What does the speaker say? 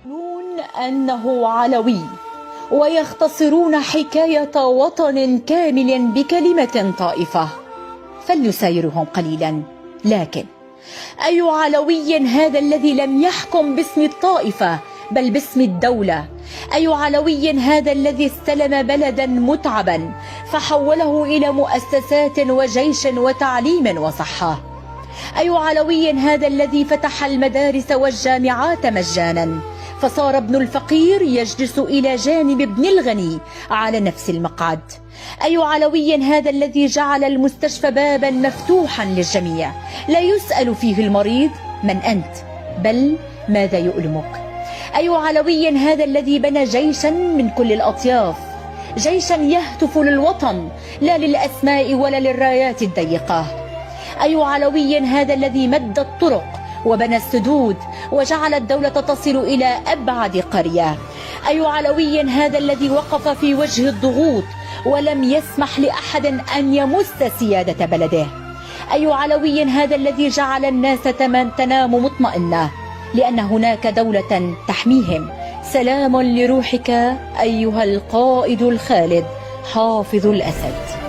يقولون أنه علوي ويختصرون حكاية وطن كامل بكلمة طائفة، فلنسايرهم قليلا. لكن أي علوي هذا الذي لم يحكم باسم الطائفة بل باسم الدولة؟ أي علوي هذا الذي استلم بلدا متعبا فحوله إلى مؤسسات وجيش وتعليم وصحة؟ أي علوي هذا الذي فتح المدارس والجامعات مجانا فصار ابن الفقير يجلس إلى جانب ابن الغني على نفس المقعد؟ أي علوي هذا الذي جعل المستشفى بابا مفتوحا للجميع لا يسأل فيه المريض من أنت بل ماذا يؤلمك؟ أي علوي هذا الذي بنى جيشا من كل الأطياف، جيشا يهتف للوطن لا للأسماء ولا للرايات الضيقة؟ أي علوي هذا الذي مد الطرق وبنى السدود وجعل الدولة تصل إلى أبعد قرية؟ أي علوي هذا الذي وقف في وجه الضغوط ولم يسمح لأحد أن يمس سيادة بلده؟ أي علوي هذا الذي جعل الناس تنام مطمئنة لأن هناك دولة تحميهم؟ سلام لروحك أيها القائد الخالد حافظ الأسد.